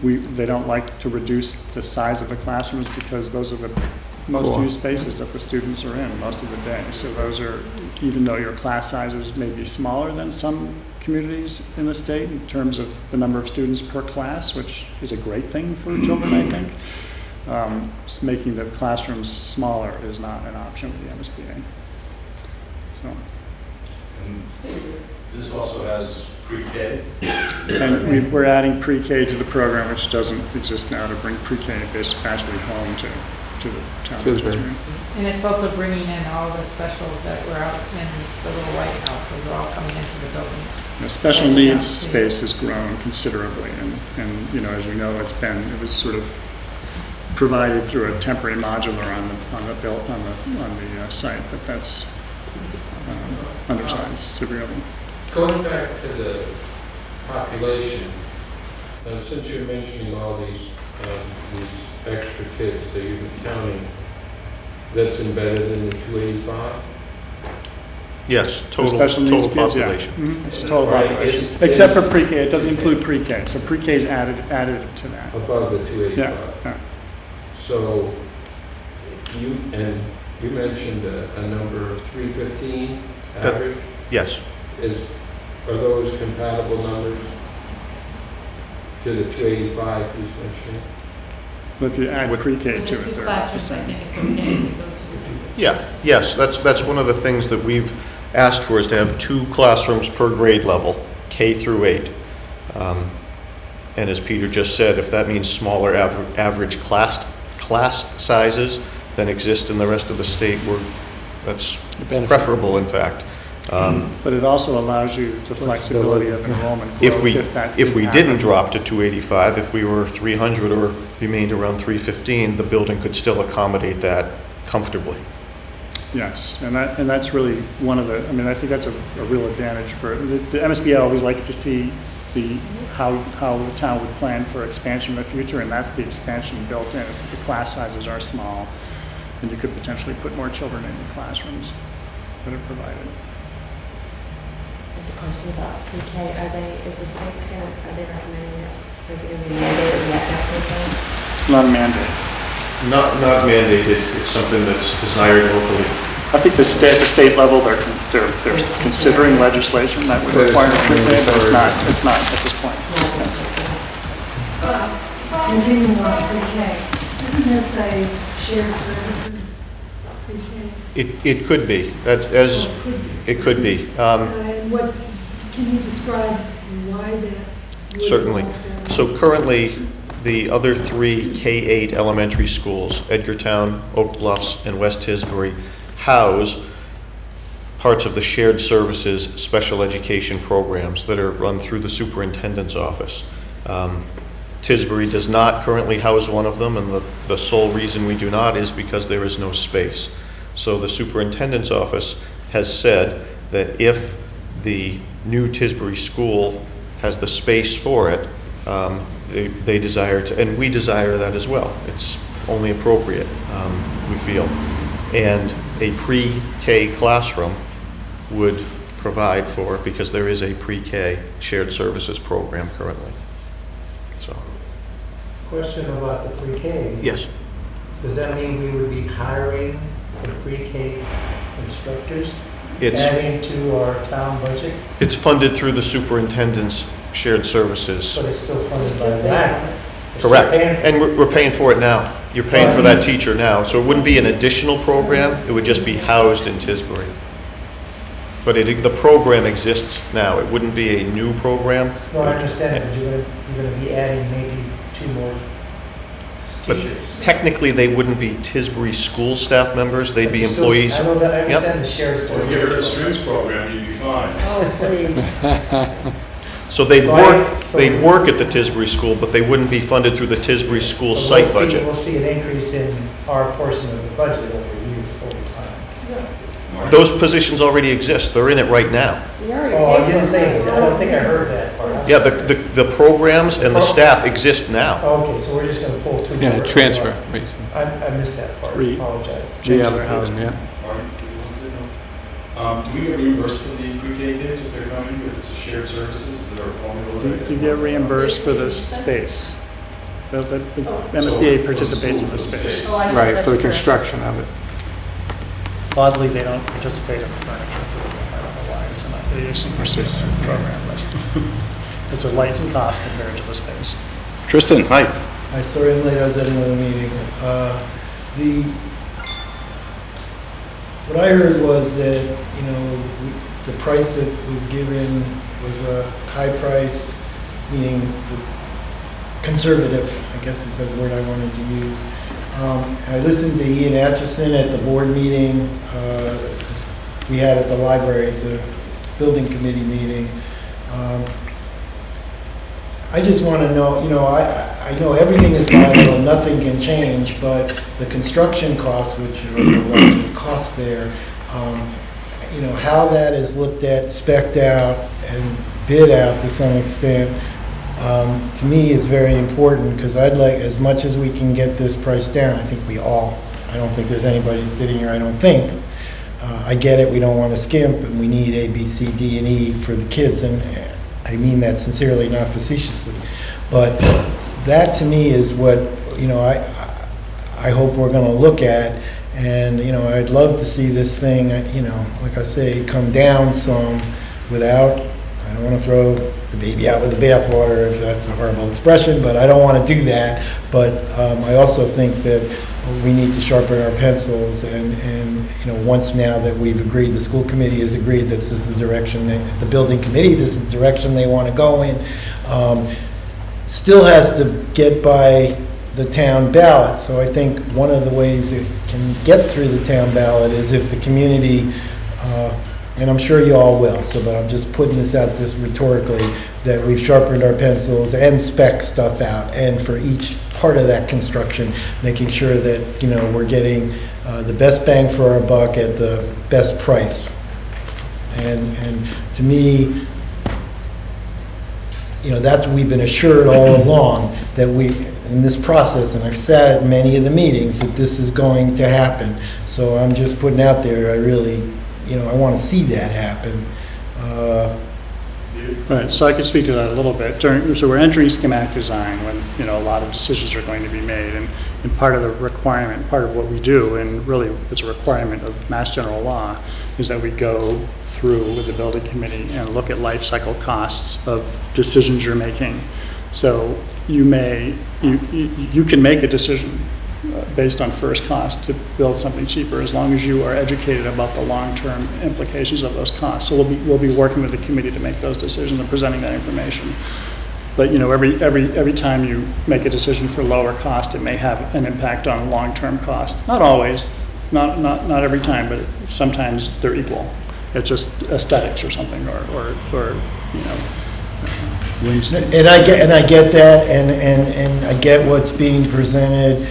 L: They don't like to reduce the size of the classrooms because those are the most used spaces that the students are in most of the day. So those are, even though your class sizes may be smaller than some communities in the state in terms of the number of students per class, which is a great thing for children, I think. Just making the classrooms smaller is not an option with the MSBA. So.
A: And this also has pre-K?
L: And we're adding pre-K to the program, which doesn't exist now, to bring pre-K basically home to the town of Tisbury.
O: And it's also bringing in all the specials that were out in the little White House. Those are all coming into the building.
L: The special needs space has grown considerably, and as you know, it was sort of provided through a temporary modular on the site, but that's undersized severely.
D: Going back to the population, since you're mentioning all these extra kids that you've been counting, that's embedded in the 285?
N: Yes,
L: The
N: total
L: special needs kids,
N: population.
L: Yeah. Mm-hmm. It's total
D: Right.
L: population, except for pre-K. It doesn't include pre-K, so pre-K is added to that.
D: Above the 285?
L: Yeah.
D: So,
K: You mentioned a number of 315
N: That-
K: average.
N: Yes.
K: Are those compatible numbers to the 285 he's mentioning?
L: But if you add
N: Would-
L: pre-K
O: With
L: to
O: the
L: it,
O: two
L: they're
O: classrooms, I think it's okay with those two.
N: Yeah, yes, that's one of the things that we've asked for, is to have 2 classrooms per grade level, K through 8. And as Peter just said, if that means smaller average class sizes than exist in the rest of the state, that's preferable, in fact.
L: But it also allows you the flexibility of enrollment growth
N: If we
L: happen.
N: didn't drop to 285, if we were 300 or remained around 315, the building could still accommodate that comfortably.
L: Yes, and that's really one of the, I mean, I think that's a real advantage for, the MSBA always likes to see how the town would plan for expansion in the future, and that's the expansion built in, is that the class sizes are small, and you could potentially put more children in the classrooms that are provided.
P: The question about pre-K, is the state are they recommending it? Or is it going to be mandated yet after pre-K?
L: Not mandated.
N: Not mandated, it's something that's desired locally.
L: I think the state level, they're considering legislation that would require pre-K, but it's not at this point.
I: Continuing on pre-K, isn't this a shared services pre-K?
N: It could be, it could be.
I: And what, can you describe why that would
N: Certainly.
I: involve that?
N: So currently, the other 3 K-8 elementary schools, Edgartown, Oak Bluffs, and West Tisbury, house parts of the shared services special education programs that are run through the superintendent's office. Tisbury does not currently house one of them, and the sole reason we do not is because there is no space. So the superintendent's office has said that if the new Tisbury school has the space for it, they desire to, and we desire that as well. It's only appropriate, we feel. And a pre-K classroom would provide for, because there is a pre-K shared services program currently. So,
B: Question about the pre-K.
N: yes.
B: Does that mean we would be hiring some pre-K instructors?
N: It's-
B: Adding to our town budget?
N: It's funded through the superintendent's shared services.
B: So it's still funded by that?
N: Correct. And we're paying for it now. You're paying for that teacher now. So it wouldn't be an additional program, it would just be housed in Tisbury. But the program exists now. It wouldn't be a new program.
B: No, I understand it, but you're going to be adding maybe 2 more
N: But
B: teachers.
N: technically, they wouldn't be Tisbury school staff members, they'd be
B: But you still-
N: employees.
B: I know that, I
N: Yep.
B: understand the shared
A: Or get rid of the
B: services.
A: strings program, you'd be fine.
J: Oh, please.
N: So they'd
B: So
N: work at the Tisbury school, but they wouldn't be funded through the Tisbury school
B: But
N: site budget.
B: We'll see an increase in our portion of the budget over time.
N: Those positions already exist, they're in it right now.
J: We already
B: Oh,
J: paid
B: you didn't
J: for
B: say,
J: it.
B: I don't think I heard that part.
N: Yeah, the programs and the staff exist now.
B: Okay, so we're just going to pull 2 more.
M: Yeah, transfer, basically.
B: I missed that part, apologize.
M: The other housing, yeah.
A: Do we get reimbursed for the pre-K kids if they're coming, if it's a shared services that are formula?
L: You get reimbursed for the space. The MSBA participates in the space.
F: Oh, I see.
M: Right,
F: That's
M: for the
F: correct.
M: construction of it.
L: Oddly, they don't participate in the furniture for them. I don't know why. It's an idiosyncrasy program, but it's a light cost compared to the space.
A: Tristan, hi.
Q: Hi, sorry I'm late, I was at another meeting. What I heard was that, the price that was given was a high price, meaning conservative, I guess is the word I wanted to use. I listened to Ian Atchison at the board meeting we had at the library, at the building committee meeting. I just want to know, I know everything is viable and nothing can change, but the construction costs, which are the largest cost there, how that is looked at, spec'd out, and bid out to some extent, to me is very important, because I'd like, as much as we can get this price down, I think I don't think there's anybody sitting here, I don't think. I get it, we don't want to skimp, and we need A, B, C, D, and E for the kids, and I mean that sincerely, not facetiously. But that to me is what, I hope we're going to look at, And, you know, I'd love to see this thing, you know, like I say, come down some without, I don't want to throw the baby out with the bathwater, if that's a horrible expression, but I don't want to do that. But I also think that we need to sharpen our pencils and, you know, once now that we've agreed, the school committee has agreed that this is the direction, the building committee, this is the direction they want to go in, still has to get by the town ballot. So I think one of the ways it can get through the town ballot is if the community, and I'm sure you all will, so but I'm just putting this out this rhetorically, that we've sharpened our pencils and spec stuff out, and for each part of that construction, making sure that, you know, we're getting the best bang for our buck at the best price. And to me, you know, that's what we've been assured all along, that we, in this process, and I've sat at many of the meetings, that this is going to happen. So I'm just putting out there, I really, you know, I want to see that happen.
L: Right, so I could speak to that a little bit. So we're entering schematic design when, you know, a lot of decisions are going to be made, and part of the requirement, part of what we do, and really it's a requirement of Mass General Law, is that we go through with the building committee and look at life cycle costs of decisions you're making. So you can make a decision based on first cost to build something cheaper, as long as you are educated about the long-term implications of those costs. So we'll be working with the committee to make those decisions and presenting that information. But, you know, every time you make a decision for lower cost, it may have an impact on long-term cost. Not always, not every time, but sometimes they're equal. It's just aesthetics or something, or you know.
Q: And I get that, and I get what's being presented.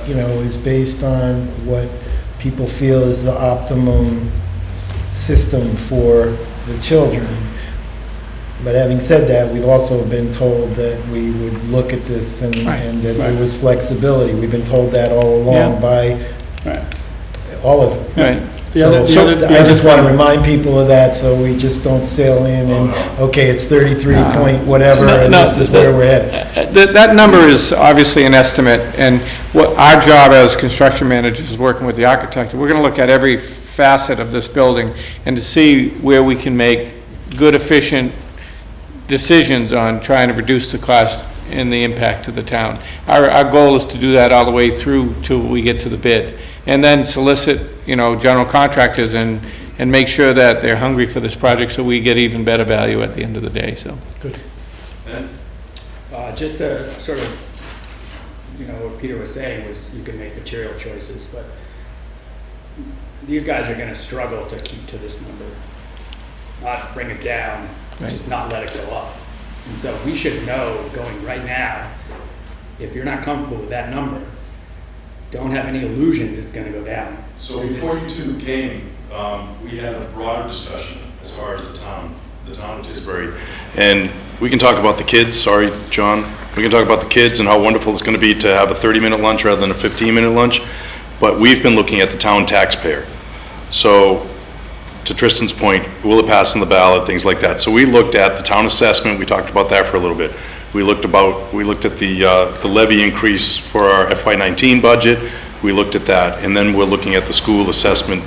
Q: You know, is based on what people feel is the optimum system for the children. But having said that, we've also been told that we would look at this and that there was flexibility. We've been told that all along by all of it.
L: Right.
Q: So I just want to remind people of that, so we just don't sail in and, okay, it's 33 point whatever, and this is where we're headed.
M: That number is obviously an estimate, and what our job as construction managers is working with the architect. We're going to look at every facet of this building and to see where we can make good, efficient decisions on trying to reduce the cost and the impact to the town. Our goal is to do that all the way through till we get to the bid, and then solicit, you know, general contractors and make sure that they're hungry for this project, so we get even better value at the end of the day. So
Q: good.
R: Just to sort of, you know, what Peter was saying was you can make material choices, but these guys are going to struggle to keep to this number, not bring it down, just not let it go up. And so we should know going right now, if you're not comfortable with that number, don't have any illusions it's going to go down.
A: So before you two came, we had a broader discussion as far as the town of Tisbury. And we can talk about the kids, sorry, John. We can talk about the kids and how wonderful it's going to be to have a 30-minute lunch rather than a 15-minute lunch. But we've been looking at the town taxpayer. So to Tristan's point, will it pass in the ballot, things like that. So we looked at the town assessment. We talked about that for a little bit. We looked at the levy increase for our FY19 budget. We looked at that, and then we're looking at the school assessment,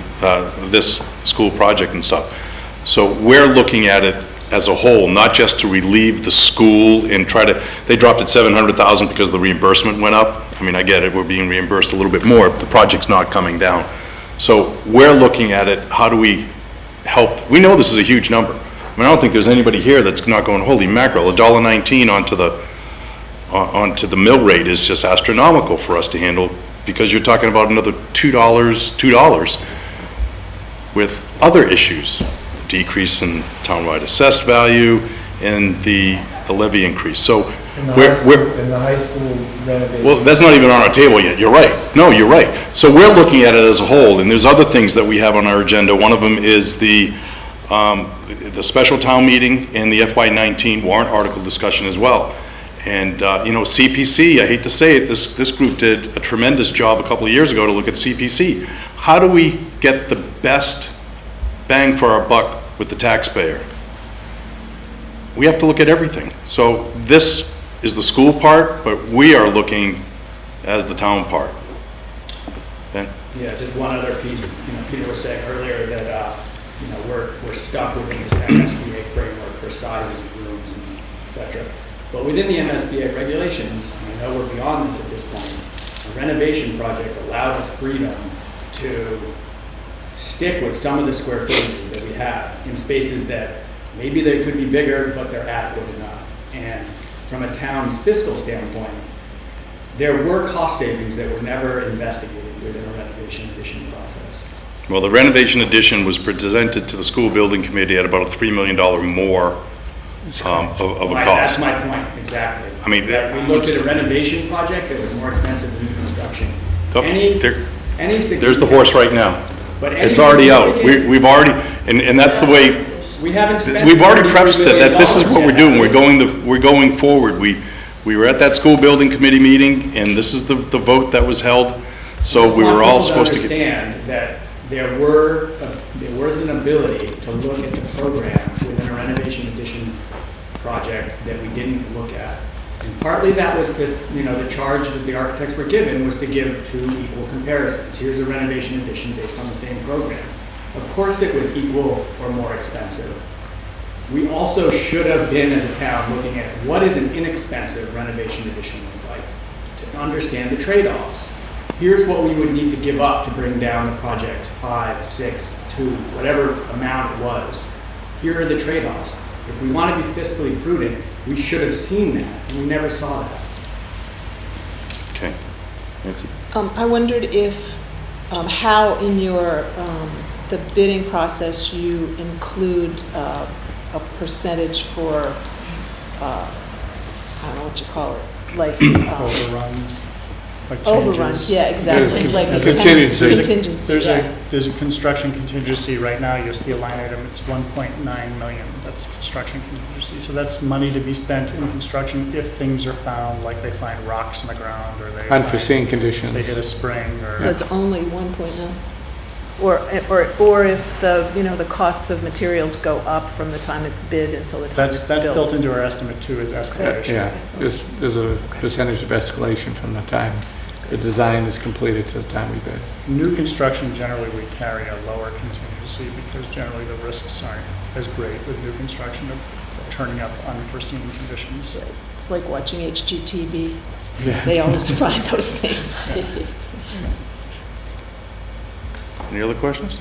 A: this school project and stuff. So we're looking at it as a whole, not just to relieve the school and try to, they dropped it $700,000 because the reimbursement went up. I mean, I get it, we're being reimbursed a little bit more, the project's not coming down. So we're looking at it, how do we help? We know this is a huge number. I mean, I don't think there's anybody here that's not going, holy mackerel, $1.19 onto the mill rate is just astronomical for us to handle, because you're talking about another $2 with other issues, the decrease in townwide assessed value and the levy increase. So
Q: in the high school renovation.
A: Well, that's not even on our table yet. You're right. No, you're right. So we're looking at it as a whole, and there's other things that we have on our agenda. One of them is the special town meeting and the FY19 warrant article discussion as well. And you know, CPC, I hate to say it, this group did a tremendous job a couple of years ago to look at CPC. How do we get the best bang for our buck with the taxpayer? We have to look at everything. So this is the school part, but we are looking as the town part. Ben?
R: Yeah, just one other piece, Peter was saying earlier that, we're stuck within this MSBA framework for sizes of rooms and et cetera. But within the MSBA regulations, and I know we're beyond this at this point, a renovation project allowed us freedom to stick with some of the square footage that we have in spaces that maybe they could be bigger, but they're adequate enough. And from a town's fiscal standpoint, there were cost savings that were never investigated within a renovation addition process.
A: Well, the renovation addition was presented to the school building committee at about a $3 million more of a
R: That's
A: cost.
R: my point, exactly.
A: I mean,
R: That we looked at a renovation project that was more expensive than new construction.
A: There's the horse right now.
R: But any
A: It's already out.
R: significant-
A: We've already, and that's the way,
R: We haven't spent.
A: we've already
R: $33
A: prefaced it, that this is what we're
R: million
A: doing. We're going forward. We were at that school building committee meeting, and this is the vote that was held. So we were all supposed to get.
R: Understand that there was an ability to look at the program within a renovation addition project that we didn't look at. And partly that was the charge that the architects were given was to give two equal comparisons. Here's a renovation addition based on the same program. Of course it was equal or more expensive. We also should have been, as a town, looking at what is an inexpensive renovation addition look like to understand the trade-offs. Here's what we would need to give up to bring down the project 5, 6, 2, whatever amount it was. Here are the trade-offs. If we want to be fiscally prudent, we should have seen that, and we never saw that.
A: Okay. Nancy?
C: I wondered if, how in your, the bidding process you include a percentage for, I don't know what you call it, like.
L: Overruns. Like
C: Overruns,
L: changes.
C: yeah, exactly. Like a
M: Contingency.
C: Contingency, yeah.
L: There's a construction contingency right now, you'll see a line item, it's 1.9 million, that's construction contingency. So that's money to be spent in construction if things are found, like they find rocks in the ground, or they.
M: Unforeseen conditions.
L: They hit a spring, or.
C: So it's only 1.9? Or if the, the costs of materials go up from the time it's bid until the time it's built?
L: That's built into our estimate too, is escalation.
M: Yeah, there's a percentage of escalation from the time the design is completed to the time we bid.
L: New construction, generally, we carry a lower contingency because generally the risks aren't as great with new construction of turning up unforeseen conditions.
C: It's like watching HGTV.
M: Yeah.
C: They always find those things.
A: Any other questions?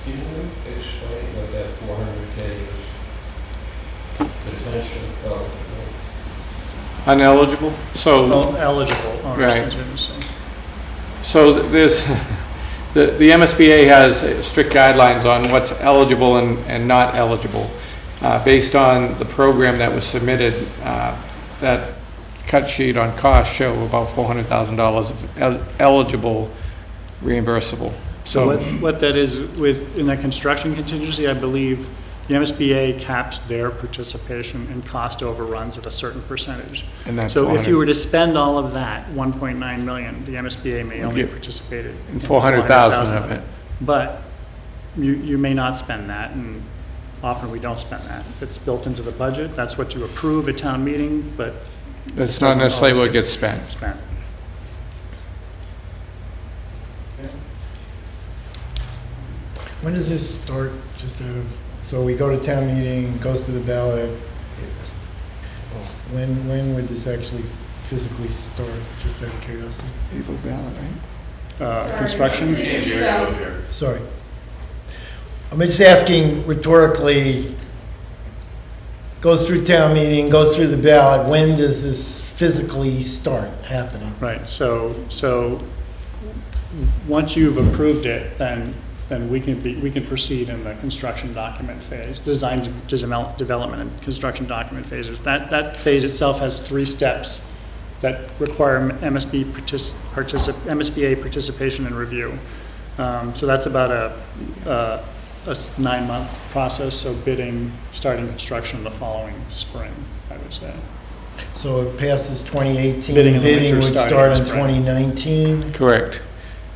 D: Can you explain what that 400K is potential eligible?
M: Uneligible? So.
L: Eligible owner's
M: Right.
L: contingency.
M: So there's, the MSBA has strict guidelines on what's eligible and not eligible. Based on the program that was submitted, that cut sheet on cost show about $400,000 of eligible reimbursable.
L: So what that is, in that construction contingency, I believe the MSBA caps their participation in cost overruns at a certain percentage.
M: And that's
L: So if
M: 400.
L: you were to spend all of that, 1.9 million, the MSBA may only participate
M: in 400,000 of it.
L: But you may not spend that, and often we don't spend that. It's built into the budget, that's what you approve at town meeting, but.
M: That's not necessarily what gets spent.
Q: When does this start, just out of, so we go to town meeting, goes to the ballot, when would this actually physically start, just out of curiosity?
M: April ballot, right?
L: Construction?
Q: Sorry. I'm just asking rhetorically, goes through town meeting, goes through the ballot, when does this physically start happening?
L: Right, so once you've approved it, then we can proceed in the construction document phase, design development and construction document phases. That phase itself has 3 steps that require MSBA participation and review. So that's about a 9-month process, so bidding, starting construction the following spring, I would say.
Q: So it passes 2018,
L: Bidding in the
Q: bidding
L: winter,
Q: would
L: starting
Q: start
L: in
Q: in
L: spring.
Q: 2019?
M: Correct.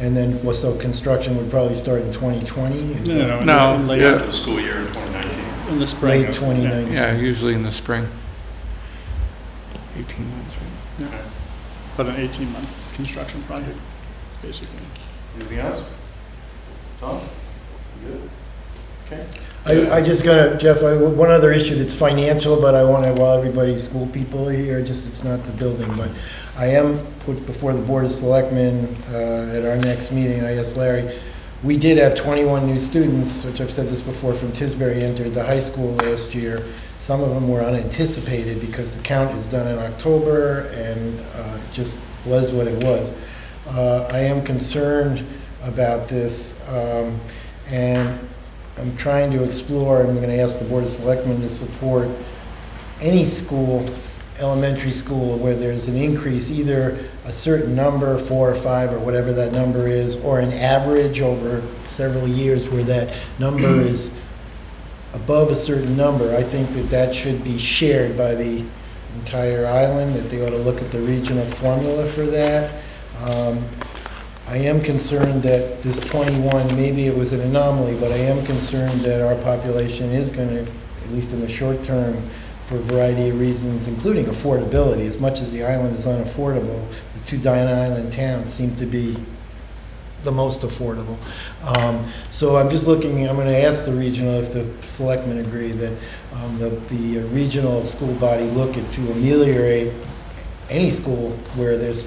Q: And then, well, so construction would probably start in 2020?
M: No,
L: in late
M: yeah.
A: After the school year in 2019.
L: in the spring.
Q: Late 2019?
M: Yeah, usually in the spring. 18 months, right?
L: Yeah. But an 18-month construction project.
A: basically. Anything else? Tom? You good? Okay.
Q: I just got Jeff, one other issue that's financial, but I want to, while everybody's school people are here, just, it's not the building, but I am put before the Board of Selectmen at our next meeting. I asked Larry, we did have 21 new students, which I've said this before, from Tisbury entered the high school last year. Some of them were unanticipated because the count is done in October and it just was what it was. I am concerned about this, and I'm trying to explore, and I'm going to ask the Board of Selectmen to support any school, elementary school, where there's an increase, either a certain number, 4 or 5 or whatever that number is, or an average over several years where that number is above a certain number. I think that that should be shared by the entire island, that they ought to look at the regional formula for that. I am concerned that this 21, maybe it was an anomaly, but I am concerned that our population is going to, at least in the short term, for a variety of reasons, including affordability. As much as the island is unaffordable, the two Island towns seem to be the most affordable. So I'm just looking, I'm going to ask the regional, if the selectmen agree, that the regional school body look at to ameliorate any school where there's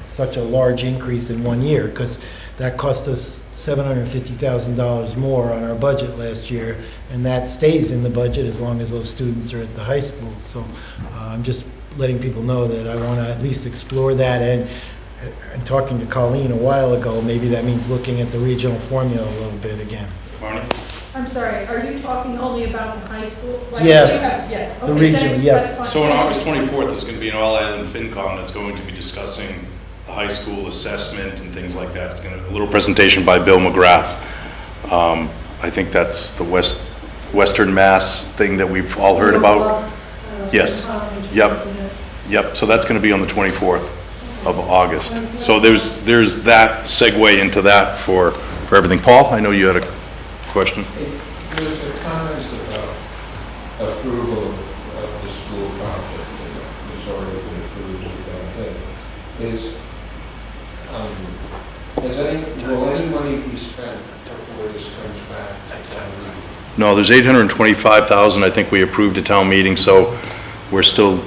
Q: such a large increase in 1 year, because that cost us $750,000 more on our budget last year, and that stays in the budget as long as those students are at the high school. So I'm just letting people know that I want to at least explore that, and talking to Colleen a while ago, maybe that means looking at the regional formula a little bit again.
A: Marnie?
F: I'm sorry, are you talking only about the high school? Like,
Q: Yes.
F: Yeah,
Q: The
F: okay,
Q: regional,
F: then
Q: yes.
F: that's fine.
A: So on August 24th, there's going to be an all-island FinCom that's going to be discussing the high school assessment and things like that. It's going to be a little presentation by Bill McGrath. I think that's the Western Mass thing that we've all heard about. Yes. Yep. So that's going to be on the 24th of August. So there's that segue into that for everything. Paul, I know you had a question.
D: There's a comment about approval of the school project that has already been approved and will any money be spent before this comes back to town meeting?
A: No, there's 825,000 I think we approved at town meeting, so we're still,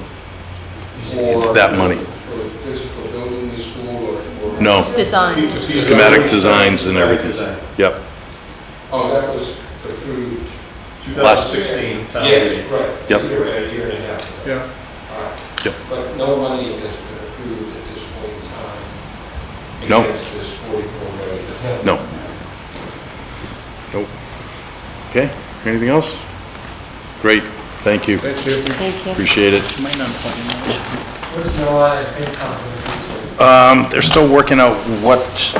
A: it's that money.
D: For the physical building, the school, or?
A: No.
E: Design.
A: Schematic designs and everything. Yep.
D: Oh, that was approved.
A: 2016.
D: Yes, right.
A: Yep.
D: A year and a half ago.
R: Yeah.
D: All right.
A: Yep.
D: But no money has been approved at this point in time.
A: No.
D: Against this 44 million.
A: No. Nope. Okay, anything else? Great, thank you.
R: Thank you.
E: Thank you.
A: Appreciate it.
B: What's the line of FinCom?
A: They're still working out what, is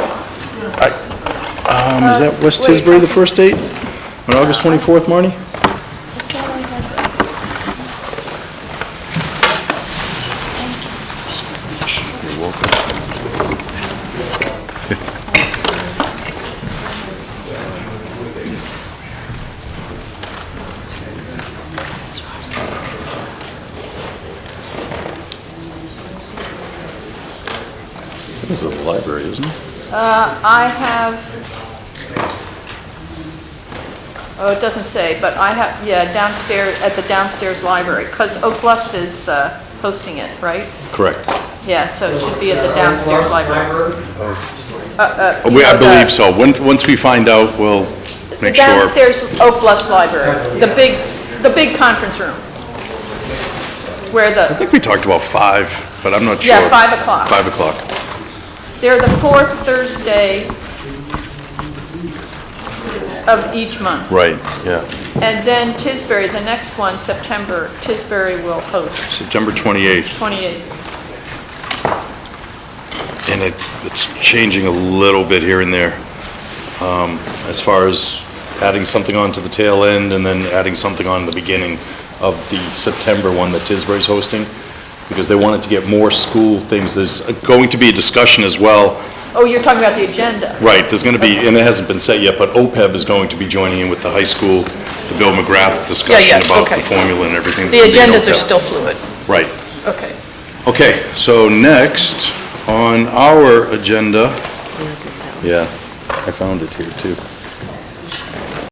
A: that West Tisbury the first date? On August 24th, Marnie? You're welcome. This is a library, isn't it?
F: I have, oh, it doesn't say, but I have, yeah, downstairs, at the downstairs library, because Oak Bluffs is hosting it, right?
A: Correct.
F: Yeah, so it should be at the downstairs library.
A: I believe so. Once we find out, we'll make sure.
F: Downstairs Oak Bluffs Library, the big conference room, where
A: I
F: the,
A: think we talked about 5, but I'm not sure.
F: yeah, 5 o'clock.
A: 5 o'clock.
F: They're the fourth Thursday of each month.
A: Right, yeah.
F: And then Tisbury, the next one, September, Tisbury will host,
A: September 28th.
F: 28th.
A: And it's changing a little bit here and there, as far as adding something on to the tail end and then adding something on the beginning of the September one that Tisbury's hosting, because they wanted to get more school things. There's going to be a discussion as well.
F: Oh, you're talking about the agenda.
A: Right, there's going to be, and it hasn't been set yet, but OPEB is going to be joining in with the high school, the Bill McGrath discussion about the formula and everything.
F: The agendas are still fluid.
A: Right.
F: Okay.
A: Okay, so next on our agenda Yeah, I found it here too.